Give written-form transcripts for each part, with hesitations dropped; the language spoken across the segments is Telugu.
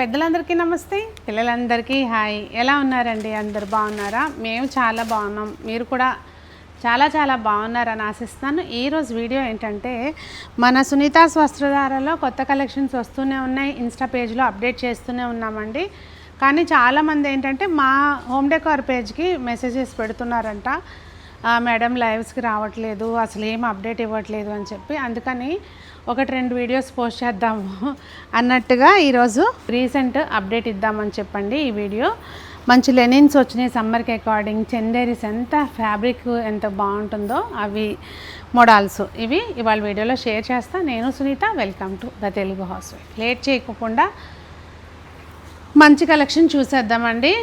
పెద్దలందరికీ నమస్తే, పిల్లలందరికీ హాయ్. ఎలా ఉన్నారండి? అందరు బాగున్నారా? మేము చాలా బాగున్నాం. మీరు కూడా చాలా చాలా బాగున్నారని ఆశిస్తున్నాను. ఈరోజు వీడియో ఏంటంటే, మన సునీతాస్ వస్త్రధారలో కొత్త కలెక్షన్స్ వస్తూనే ఉన్నాయి. ఇన్స్టా పేజ్లో అప్డేట్ చేస్తూనే ఉన్నామండి. కానీ చాలామంది ఏంటంటే మా హోమ్ డెకార్ పేజ్కి మెసేజెస్ పెడుతున్నారంట, మేడం లైవ్స్కి రావట్లేదు, అసలు ఏం అప్డేట్ ఇవ్వట్లేదు అని చెప్పి. అందుకని 1-2 వీడియోస్ పోస్ట్ చేద్దాము అన్నట్టుగా ఈరోజు రీసెంట్ అప్డేట్ ఇద్దామని చెప్పండి. ఈ వీడియో మంచి లెనిన్స్ వచ్చినాయి సమ్మర్కి అకార్డింగ్. చందేరీస్ ఎంత ఫ్యాబ్రిక్ ఎంత బాగుంటుందో అవి మోడల్స్ ఇవి ఇవాళ వీడియోలో షేర్ చేస్తా. నేను Sunitha, welcome to the Telugu house వైఫ్. లేట్ చేయకుండా మంచి కలెక్షన్ చూసేద్దామండి.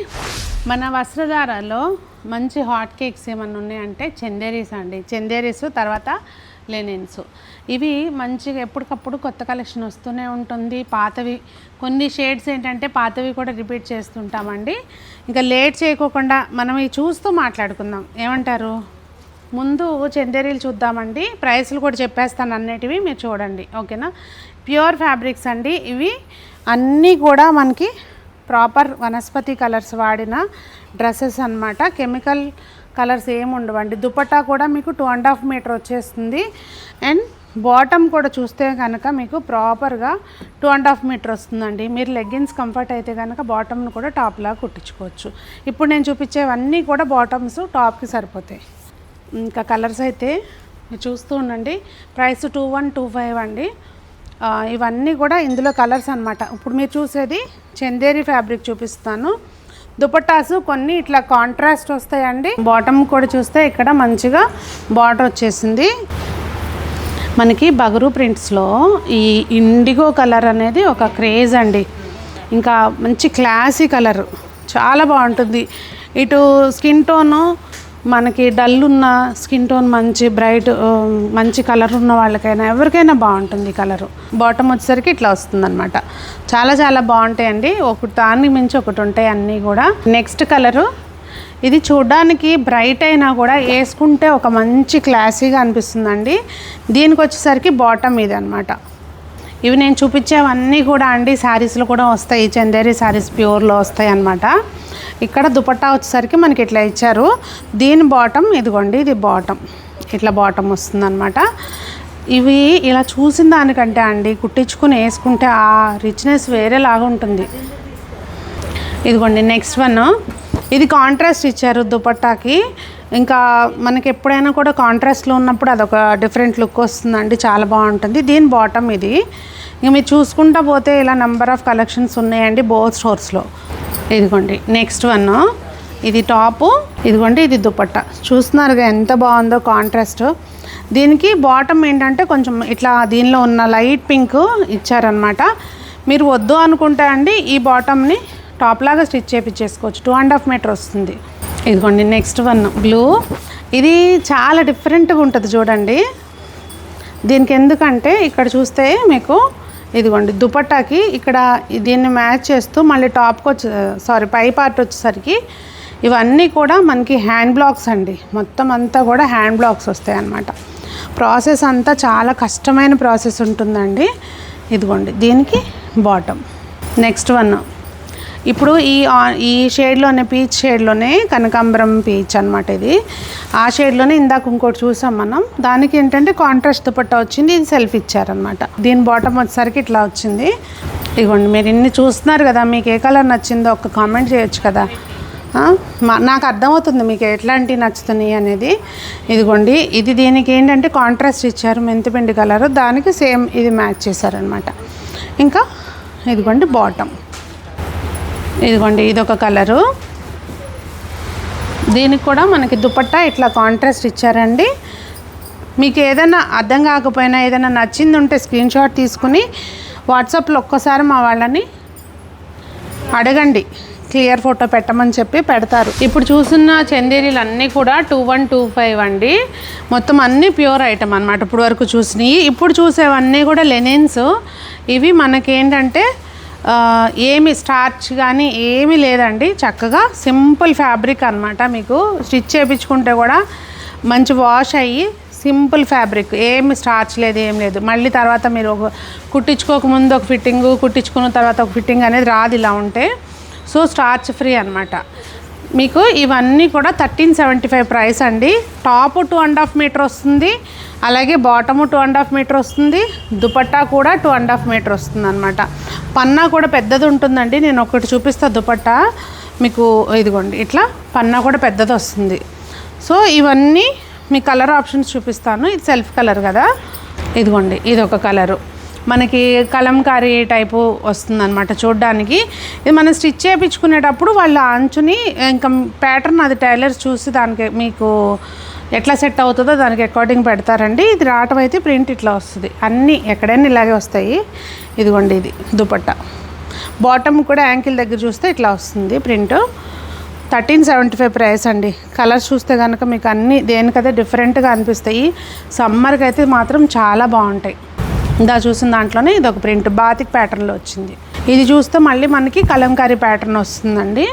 మన వస్త్రధారలో మంచి హాట్ కేక్స్ ఏమన్నా ఉన్నాయంటే చందేరీస్ అండి. చందేరీస్ తర్వాత లెనిన్స్ ఇవి మంచిగా ఎప్పటికప్పుడు కొత్త కలెక్షన్ వస్తూనే ఉంటుంది. పాతవి కొన్ని షేడ్స్ ఏంటంటే పాతవి కూడా రిపీట్ చేస్తుంటామండి. ఇంకా లేట్ చేయకోకుండా మనం ఇవి చూస్తూ మాట్లాడుకుందాం, ఏమంటారు? ముందు చందేరీలు చూద్దామండి. ప్రైస్లు కూడా చెప్పేస్తాను అన్నిటివి, మీరు చూడండి, ఓకేనా? ప్యూర్ ఫ్యాబ్రిక్స్ అండి ఇవి అన్నీ కూడా మనకి ప్రాపర్ వనస్పతి కలర్స్ వాడిన డ్రెస్సెస్ అన్నమాట. కెమికల్ కలర్స్ ఏమి ఉండవండి. దుపట్టా కూడా మీకు 2.5 మీటర్ వచ్చేస్తుంది. అండ్ బాటమ్ కూడా చూస్తే కనుక మీకు ప్రాపర్గా 2.5 మీటర్ వస్తుందండి. మీరు లెగ్గిన్స్ కంఫర్ట్ అయితే కనుక బాటమ్ను కూడా టాప్లా కుట్టించుకోవచ్చు. ఇప్పుడు నేను చూపించేవన్నీ కూడా బాటమ్స్ టాప్కి సరిపోతాయి. ఇంకా కలర్స్ అయితే మీరు చూస్తూ ఉండండి. ప్రైస్ 2125 అండి. ఇవన్నీ కూడా ఇందులో కలర్స్ అన్నమాట. ఇప్పుడు మీరు చూసేది చందేరి ఫ్యాబ్రిక్ చూపిస్తాను. దుపట్టాసు కొన్ని ఇట్లా కాంట్రాస్ట్ వస్తాయండి. బాటమ్ కూడా చూస్తే ఇక్కడ మంచిగా బార్డర్ వచ్చేసింది. మనకి బగరు ప్రింట్స్లో ఈ ఇండిగో కలర్ అనేది ఒక క్రేజ్ అండి. ఇంకా మంచి క్లాసీ కలర్, చాలా బాగుంటుంది. ఇటు స్కిన్ టోను మనకి డల్ ఉన్న స్కిన్ టోన్ మంచి బ్రైట్ మంచి కలర్ ఉన్న వాళ్ళకైనా ఎవరికైనా బాగుంటుంది కలరు. బాటమ్ వచ్చేసరికి ఇట్లా వస్తుంది అనమాట. చాలా చాలా బాగుంటాయండి. ఒకటి దానికి మించి ఒకటి ఉంటాయి అన్నీ కూడా. నెక్స్ట్ కలరు ఇది చూడడానికి బ్రైట్ అయినా కూడా వేసుకుంటే ఒక మంచి క్లాసీగా అనిపిస్తుందండి. దీనికి వచ్చేసరికి బాటమ్ ఇది అనమాట. ఇవి నేను చూపించేవన్నీ కూడా అండి శారీస్లో కూడా వస్తాయి. చందేరి శారీస్ ప్యూర్లో వస్తాయి అన్నమాట. ఇక్కడ దుపట్టా వచ్చేసరికి మనకి ఇట్లా ఇచ్చారు. దీని బాటమ్ ఇదిగోండి, ఇది బాటమ్ ఇట్లా బాటమ్ వస్తుందన్నమాట. ఇవి ఇలా చూసిన దానికంటే అండి కుట్టించుకుని వేసుకుంటే ఆ రిచ్నెస్ వేరేలాగా ఉంటుంది. ఇదిగోండి నెక్స్ట్ వన్, ఇది కాంట్రాస్ట్ ఇచ్చారు దుపట్టాకి. ఇంకా మనకి ఎప్పుడైనా కూడా కాంట్రాస్ట్లో ఉన్నప్పుడు అదొక డిఫరెంట్ లుక్ వస్తుందండి, చాలా బాగుంటుంది. దీని బాటమ్ ఇది. ఇంక మీరు చూసుకుంటా పోతే ఇలా నెంబర్ ఆఫ్ కలెక్షన్స్ ఉన్నాయండి బోత్ స్టోర్స్లో. ఇదిగోండి నెక్స్ట్ వన్, ఇది టాపు, ఇదిగోండి ఇది దుపట్టా. చూస్తున్నారుగా ఎంత బాగుందో కాంట్రాస్ట్. దీనికి బాటమ్ ఏంటంటే కొంచెం ఇట్లా దీనిలో ఉన్న లైట్ పింక్ ఇచ్చారనమాట. మీరు వద్దు అనుకుంటే అండి ఈ బాటమ్ని టాప్ లాగా స్టిచ్ చేయించేసుకోవచ్చు. 2.5 మీటర్ వస్తుంది. ఇదిగోండి నెక్స్ట్ వన్ బ్లూ. ఇది చాలా డిఫరెంట్గా ఉంటుంది చూడండి. దీనికి ఎందుకంటే ఇక్కడ చూస్తే మీకు ఇదిగోండి దుపట్టాకి ఇక్కడ దీన్ని మ్యాచ్ చేస్తూ మళ్ళీ టాప్కి పై పార్ట్ వచ్చేసరికి ఇవన్నీ కూడా మనకి హ్యాండ్ బ్లాక్స్ అండి. మొత్తం అంతా కూడా హ్యాండ్ బ్లాక్స్ వస్తాయి అన్నమాట. ప్రాసెస్ అంతా చాలా కష్టమైన ప్రాసెస్ ఉంటుందండి. ఇదిగోండి దీనికి బాటమ్. నెక్స్ట్ వన్ ఇప్పుడు ఈ షేడ్లోనే పీచ్ షేడ్లోనే కనకాంబరం పీచ్ అనమాట. ఇది ఆ షేడ్లోనే ఇందాక ఇంకోటి చూసాం మనం. దానికి ఏంటంటే కాంట్రాస్ట్ దుపట్టా వచ్చింది, ఇది సెల్ఫ్ ఇచ్చారనమాట. దీని బాటమ్ వచ్చేసరికి ఇట్లా వచ్చింది. ఇదిగోండి మీరు ఇన్ని చూస్తున్నారు కదా, మీకు ఏ కలర్ నచ్చిందో ఒక కామెంట్ చేయొచ్చు కదా. నాకు అర్థమవుతుంది మీకు ఎట్లాంటివి నచ్చుతున్నాయి అనేది. ఇదిగోండి ఇది దీనికి ఏంటంటే కాంట్రాస్ట్ ఇచ్చారు, మెంతిపిండి కలరు, దానికి సేమ్ ఇది మ్యాచ్ చేశారనమాట. ఇంకా ఇదిగోండి బాటమ్, ఇదిగోండి ఇదొక కలరు. దీనికి కూడా మనకి దుపట్టా ఇట్లా కాంట్రాస్ట్ ఇచ్చారండి. మీకు ఏదైనా అర్థం కాకపోయినా ఏదైనా నచ్చింది ఉంటే స్క్రీన్ షాట్ తీసుకుని వాట్సాప్లో ఒక్కసారి మా వాళ్ళని అడగండి. క్లియర్ ఫోటో పెట్టమని చెప్పి పెడతారు. ఇప్పుడు చూస్తున్న చందేరీలు అన్నీ కూడా 2125 అండి. మొత్తం అన్నీ ప్యూర్ ఐటమ్ అనమాట. ఇప్పుడు వరకు చూసినవి. ఇప్పుడు చూసేవన్నీ కూడా లెనిన్స్. ఇవి మనకేంటంటే ఏమి స్టార్చ్ కానీ ఏమీ లేదండి. చక్కగా సింపుల్ ఫ్యాబ్రిక్ అనమాట. మీకు స్టిచ్ చేయించుకుంటే కూడా మంచి వాష్ అయ్యి సింపుల్ ఫ్యాబ్రిక్, ఏమి స్టార్చ్ లేదు, ఏం లేదు. మళ్ళీ తర్వాత మీరు కుట్టించుకోకముందు ఒక ఫిట్టింగ్, కుట్టించుకున్న తర్వాత ఒక ఫిట్టింగ్ అనేది రాదు ఇలా ఉంటే. సో స్టార్చ్ ఫ్రీ అనమాట. మీకు ఇవన్నీ కూడా 1375 ప్రైస్ అండి. టాప్ 2.5 మీటర్ వస్తుంది, అలాగే బాటము 2.5 మీటర్ వస్తుంది, దుపట్టా కూడా 2.5 మీటర్ వస్తుంది అనమాట. పన్నా కూడా పెద్దది ఉంటుందండి. నేను ఒకటి చూపిస్తా దుపట్టా మీకు. ఇదిగోండి, ఇట్లా పన్నా కూడా పెద్దది వస్తుంది. సో ఇవన్నీ మీ కలర్ ఆప్షన్స్ చూపిస్తాను. ఇది సెల్ఫ్ కలర్ కదా. ఇదిగోండి, ఇది ఒక కలరు మనకి కలంకారీ టైపు వస్తుంది అనమాట చూడ్డానికి. ఇది మనం స్టిచ్ చేయించుకునేటప్పుడు వాళ్ళ అంచుని ఇంకా ప్యాటర్న్ అది టైలర్స్ చూసి దానికి మీకు ఎట్లా సెట్ అవుతుందో దానికి అకార్డింగ్ పెడతారండి. ఇది రావటం అయితే ప్రింట్ ఇట్లా వస్తుంది. అన్నీ ఎక్కడైనా ఇలాగే వస్తాయి. ఇదిగోండి, ఇది దుపట్టా. బాటమ్ కూడా యాంకిల్ దగ్గర చూస్తే ఇట్లా వస్తుంది ప్రింట్. 1375 ప్రైస్ అండి. కలర్స్ చూస్తే కనుక మీకు అన్నీ దేనికదే డిఫరెంట్గా అనిపిస్తాయి. సమ్మర్కి అయితే మాత్రం చాలా బాగుంటాయి. ఇందా చూసిన దాంట్లోనే ఇది ఒక ప్రింట్ బాతిక్ ప్యాటర్న్లో వచ్చింది. ఇది చూస్తే మళ్ళీ మనకి కలంకారీ ప్యాటర్న్ వస్తుందండి.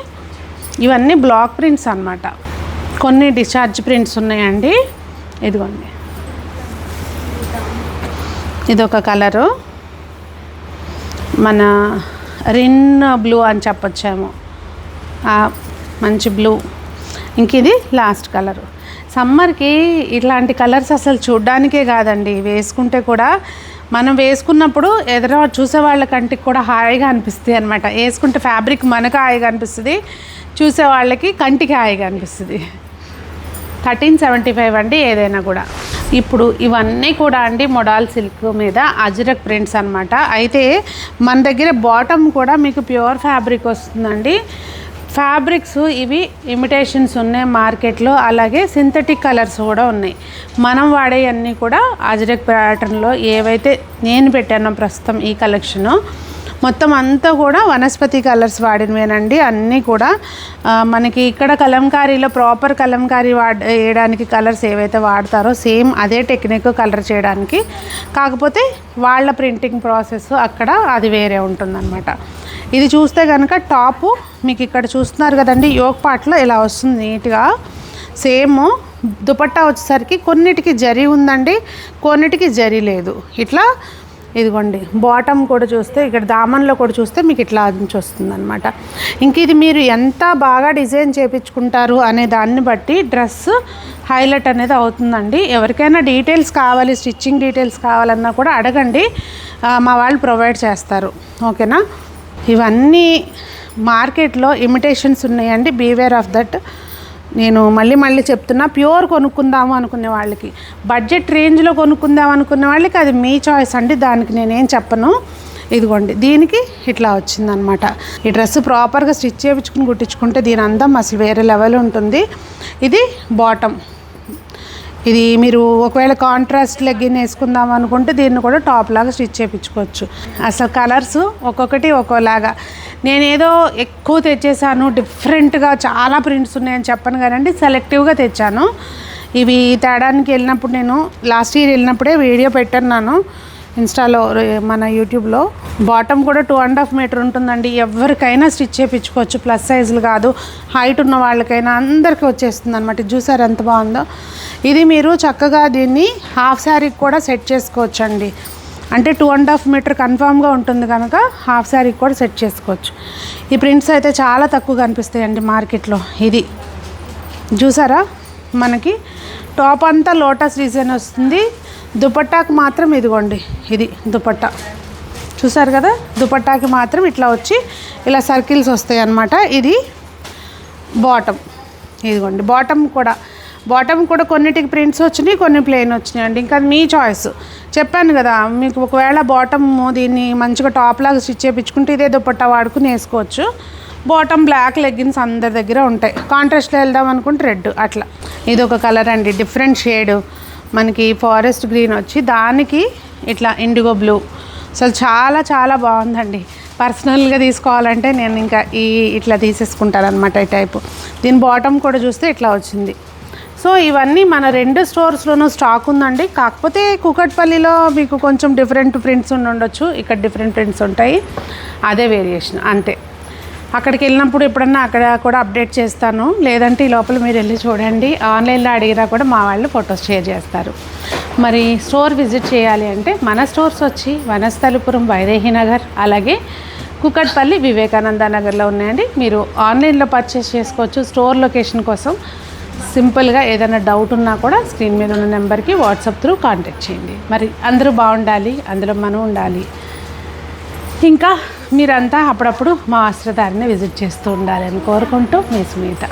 ఇవన్నీ బ్లాక్ ప్రింట్స్ అన్నమాట. కొన్ని డిశ్చార్జ్ ప్రింట్స్ ఉన్నాయండి. ఇదిగోండి, ఇదొక కలరు, మన రిన్ బ్లూ అని చెప్పొచ్చేమో, మంచి బ్లూ. ఇంక ఇది లాస్ట్ కలరు. సమ్మర్కి ఇట్లాంటి కలర్స్ అసలు చూడ్డానికే కాదండి, వేసుకుంటే కూడా మనం వేసుకున్నప్పుడు ఎదురు చూసే వాళ్ళ కంటికి కూడా హాయిగా అనిపిస్తుంది అనమాట. వేసుకుంటే ఫ్యాబ్రిక్ మనకు హాయిగా అనిపిస్తుంది, చూసే వాళ్ళకి కంటికి హాయిగా అనిపిస్తుంది. 1375 అండి ఏదైనా కూడా. ఇప్పుడు ఇవన్నీ కూడా అండి మొడాల్ సిల్క్ మీద అజ్రక్ ప్రింట్స్ అనమాట. అయితే మన దగ్గర బాటమ్ కూడా మీకు ప్యూర్ ఫ్యాబ్రిక్ వస్తుందండి. ఫ్యాబ్రిక్స్ ఇవి ఇమిటేషన్స్ ఉన్నాయి మార్కెట్లో, అలాగే సింథటిక్ కలర్స్ కూడా ఉన్నాయి. మనం వాడేవన్నీ కూడా అజ్రక్ ప్యాటర్న్లో ఏవైతే నేను పెట్టానో ప్రస్తుతం ఈ కలెక్షను మొత్తం అంతా కూడా వనస్పతి కలర్స్ వాడినవేనండి. అన్నీ కూడా మనకి ఇక్కడ కలంకారీలో ప్రాపర్ కలంకారీ వేయడానికి కలర్స్ ఏవైతే వాడతారో సేమ్ అదే టెక్నిక్ కలర్ చేయడానికి, కాకపోతే వాళ్ళ ప్రింటింగ్ ప్రాసెస్ అక్కడ అది వేరే ఉంటుందన్నమాట. ఇది చూస్తే కనుక టాపు మీకు ఇక్కడ చూస్తున్నారు కదండి, యోక్ పార్ట్లో ఇలా వస్తుంది నీట్గా. సేమ్ దుపట్టా వచ్చేసరికి కొన్నిటికి జరీ ఉందండి, కొన్నిటికి జరీ లేదు. ఇట్లా ఇదిగోండి బాటమ్ కూడా చూస్తే ఇక్కడ దామన్లో కూడా చూస్తే మీకు ఇట్లా నుంచి వస్తుంది అనమాట. ఇంక ఇది మీరు ఎంత బాగా డిజైన్ చేయించుకుంటారు అనే దాన్ని బట్టి డ్రెస్ హైలైట్ అనేది అవుతుందండి. ఎవరికైనా డీటెయిల్స్ కావాలి, స్టిచ్చింగ్ డీటెయిల్స్ కావాలన్నా కూడా అడగండి, మా వాళ్ళు ప్రొవైడ్ చేస్తారు. ఓకేనా. ఇవన్నీ మార్కెట్లో ఇమిటేషన్స్ ఉన్నాయండి. Beware of that. నేను మళ్ళీ చెప్తున్నా, ప్యూర్ కొనుక్కుందాము అనుకునే వాళ్ళకి, బడ్జెట్ రేంజ్లో కొనుక్కుందాం అనుకునే వాళ్ళకి అది మీ చాయిస్ అండి, దానికి నేనేం చెప్పను. ఇదిగోండి, దీనికి ఇట్లా వచ్చిందనమాట. ఈ డ్రెస్ ప్రాపర్గా స్టిచ్ చేయించుకుని కుట్టించుకుంటే దీని అందం అసలు వేరే లెవెల్ ఉంటుంది. ఇది బాటమ్. ఇది మీరు ఒకవేళ కాంట్రాస్ట్ లెగ్గిన్ వేసుకుందాం అనుకుంటే దీన్ని కూడా టాప్ లాగా స్టిచ్ చేయించుకోవచ్చు. అసలు కలర్స్ ఒక్కొక్కటి ఒక్కోలాగా. నేనేదో ఎక్కువ తెచ్చేసాను, డిఫరెంట్గా చాలా ప్రింట్స్ ఉన్నాయని చెప్పను కానండి, సెలెక్టివ్గా తెచ్చాను. ఇవి తేడానికి వెళ్ళినప్పుడు నేను లాస్ట్ ఇయర్ వెళ్ళినప్పుడే వీడియో పెట్టాను ఇన్స్టాలో, మన యూట్యూబ్లో. బాటమ్ కూడా 2.5 మీటర్ ఉంటుందండి. ఎవరికైనా స్టిచ్ చేయించుకోవచ్చు, ప్లస్ సైజులు కాదు, హైట్ ఉన్న వాళ్ళకైనా అందరికీ వచ్చేస్తుంది అనమాట. ఇది చూసారు ఎంత బాగుందో. ఇది మీరు చక్కగా దీన్ని హాఫ్ శారీకి కూడా సెట్ చేసుకోవచ్చు అండి. అంటే 2.5 మీటర్ కన్ఫామ్గా ఉంటుంది కనుక హాఫ్ శారీకి కూడా సెట్ చేసుకోవచ్చు. ఈ ప్రింట్స్ అయితే చాలా తక్కువగా అనిపిస్తాయండి మార్కెట్లో. ఇది చూసారా, మనకి టాప్ అంతా లోటస్ డిజైన్ వస్తుంది, దుపట్టాకి మాత్రం ఇదిగోండి, ఇది దుపట్టా చూసారు కదా. దుపట్టాకి మాత్రం ఇట్లా వచ్చి ఇలా సర్కిల్స్ వస్తాయి అన్నమాట. ఇది బాటమ్. ఇదిగోండి బాటమ్ కూడా కొన్నిటికి ప్రింట్స్ వచ్చినాయి, కొన్ని ప్లెయిన్ వచ్చినాయి అండి. ఇంకా మీ చాయిస్. చెప్పాను కదా, మీకు ఒకవేళ బాటమ్ దీన్ని మంచిగా టాప్ లాగా స్టిచ్ చేయించుకుంటే ఇదే దుపట్టా వాడుకుని వేసుకోవచ్చు. బాటమ్ బ్లాక్ లెగ్గిన్స్ అందరి దగ్గర ఉంటాయి. కాంట్రాస్ట్లో వెళ్దాం అనుకుంటే రెడ్ అట్లా. ఇది ఒక కలర్ అండి, డిఫరెంట్ షేడ్. మనకి ఫారెస్ట్ గ్రీన్ వచ్చి దానికి ఇట్లా ఇండిగో బ్లూ. అసలు చాలా చాలా బాగుందండి. పర్సనల్గా తీసుకోవాలంటే నేను ఇంకా ఇట్లా తీసేసుకుంటాను అనమాట ఈ టైపు. దీని బాటమ్ కూడా చూస్తే ఇట్లా వచ్చింది. సో ఇవన్నీ మన 2 స్టోర్స్లోనూ స్టాక్ ఉందండి. కాకపోతే కూకట్పల్లిలో మీకు కొంచెం డిఫరెంట్ ప్రింట్స్ ఉండొచ్చు, ఇక్కడ డిఫరెంట్ ప్రింట్స్ ఉంటాయి, అదే వేరియేషన్ అంతే. అక్కడికి వెళ్ళినప్పుడు ఎప్పుడన్నా అక్కడ కూడా అప్డేట్ చేస్తాను, లేదంటే ఈ లోపల మీరు వెళ్ళి చూడండి. ఆన్లైన్లో అడిగినా కూడా మా వాళ్ళు ఫొటోస్ షేర్ చేస్తారు. మరి స్టోర్ విజిట్ చేయాలి అంటే మన స్టోర్స్ వచ్చి వనస్థలిపురం వైదేహి నగర్, అలాగే కూకట్పల్లి వివేకానంద నగర్లో ఉన్నాయండి. మీరు ఆన్లైన్లో పర్చేస్ చేసుకోవచ్చు. స్టోర్ లొకేషన్ కోసం సింపుల్గా ఏదైనా డౌట్ ఉన్నా కూడా స్క్రీన్ మీద ఉన్న నెంబర్కి వాట్సాప్ త్రూ కాంటాక్ట్ చేయండి. మరి అందరూ బాగుండాలి, అందులో మనం ఉండాలి. ఇంకా మీరంతా అప్పుడప్పుడు మా వస్త్రధారిని విజిట్ చేస్తూ ఉండాలని కోరుకుంటూ మీ సునీత.